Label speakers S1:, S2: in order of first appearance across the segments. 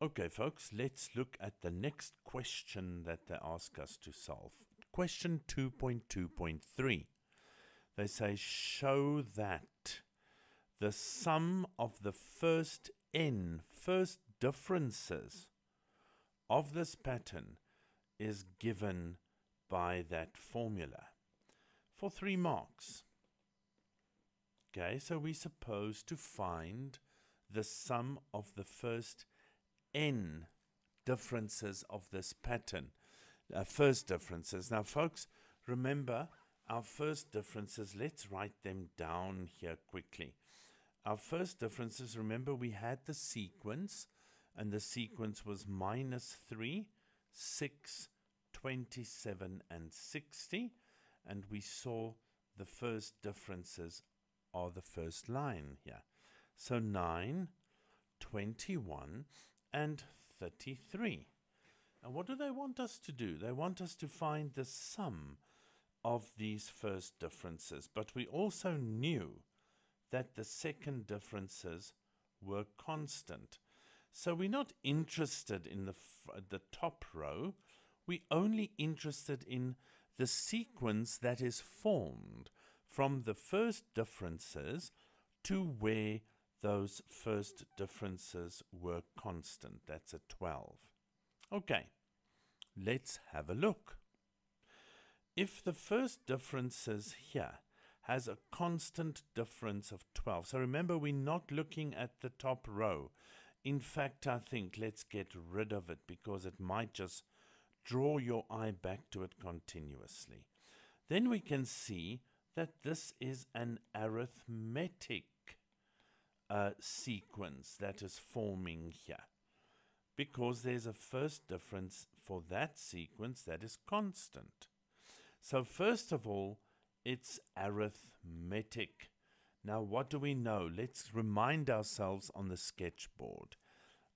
S1: Okay, folks, let's look at the next question that they ask us to solve. Question 2.2.3. They say, show that the sum of the first differences of this pattern is given by that formula for 3 marks. Okay, so we're supposed to find the sum of the first n differences of this pattern. First differences. Now, folks, remember our first differences. Let's write them down here quickly. Our first differences, remember we had the sequence, and the sequence was -3, 6, 27, and 60. And we saw the first differences are the first line here. So 9, 21, and 33. And what do they want us to do? They want us to find the sum of these first differences. But we also knew that the second differences were constant. So we're not interested in the top row. We're only interested in the sequence that is formed from the first differences to where those first differences were constant. That's a 12. Okay, let's have a look. If the first differences here has a constant difference of 12, so remember we're not looking at the top row. In fact, I think let's get rid of it because it might just draw your eye back to it continuously. Then we can see that this is an arithmetic sequence that is forming here, because there's a first difference for that sequence that is constant. So first of all, it's arithmetic. Now what do we know? Let's remind ourselves on the sketchboard.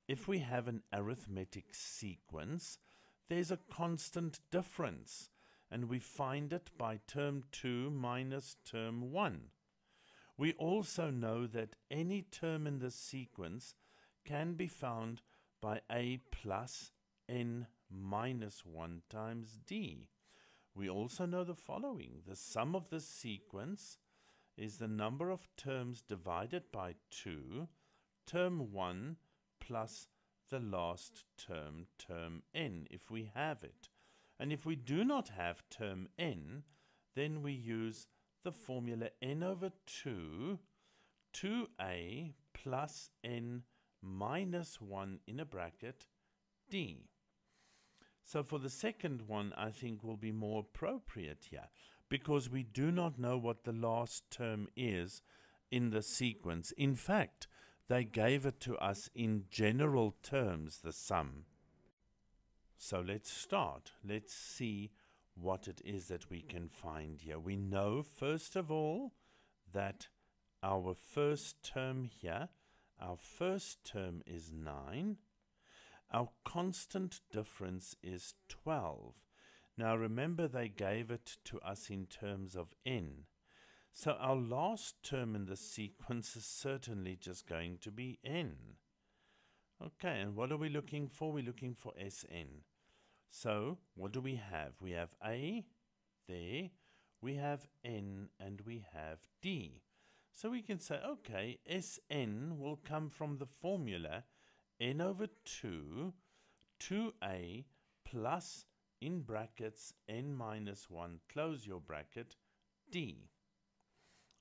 S1: If we have an arithmetic sequence, there's a constant difference, and we find it by term 2 minus term 1. We also know that any term in the sequence can be found by a plus n minus 1 times d. We also know the following. The sum of the sequence is the number of terms divided by 2, term 1 plus the last term, term n, if we have it. And if we do not have term n, then we use the formula n over 2, 2a plus n minus 1 in a bracket, d. So for the second one, I think will be more appropriate here, because we do not know what the last term is in the sequence. In fact, they gave it to us in general terms, the sum. So let's start. Let's see what it is that we can find here. We know, first of all, that our first term here, our first term is 9. Our constant difference is 12. Now remember, they gave it to us in terms of n. So our last term in the sequence is certainly just going to be n. Okay, and what are we looking for? We're looking for Sn. So what do we have? We have a there, we have n, and we have d. So we can say, okay, Sn will come from the formula n over 2, 2a plus, in brackets, n minus 1, close your bracket, d.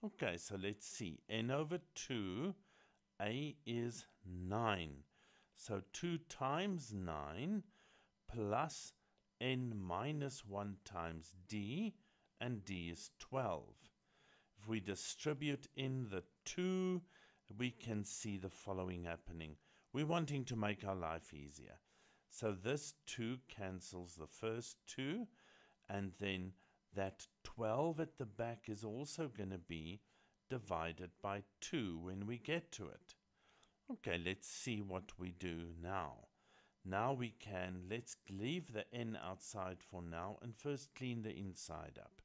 S1: Okay, so let's see. N over 2, a is 9. So 2 times 9 plus n minus 1 times d, and d is 12. If we distribute in the 2, we can see the following happening. We're wanting to make our life easier. So this 2 cancels the first 2, and then that 12 at the back is also going to be divided by 2 when we get to it. Okay, let's see what we do now. Now we can, let's leave the n outside for now and first clean the inside up.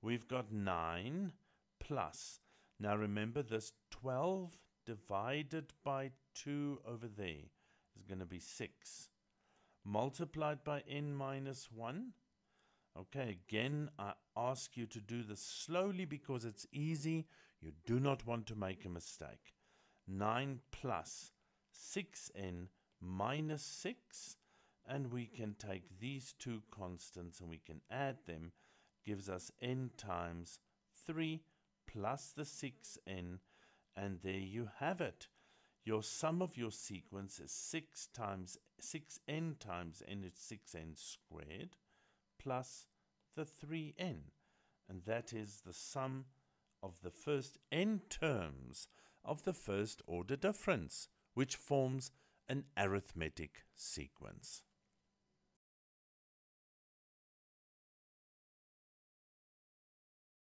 S1: We've got 9 plus. Now remember, this 12 divided by 2 over there is going to be 6. Multiplied by n minus 1. Okay, again, I ask you to do this slowly because it's easy. You do not want to make a mistake. 9 plus 6n minus 6. And we can take these two constants and we can add them. Gives us n times 3 plus the 6n. And there you have it. Your sum of your sequence is 6n times n is 6n squared plus the 3n. And that is the sum of the first n terms of the first order difference, which forms an arithmetic sequence.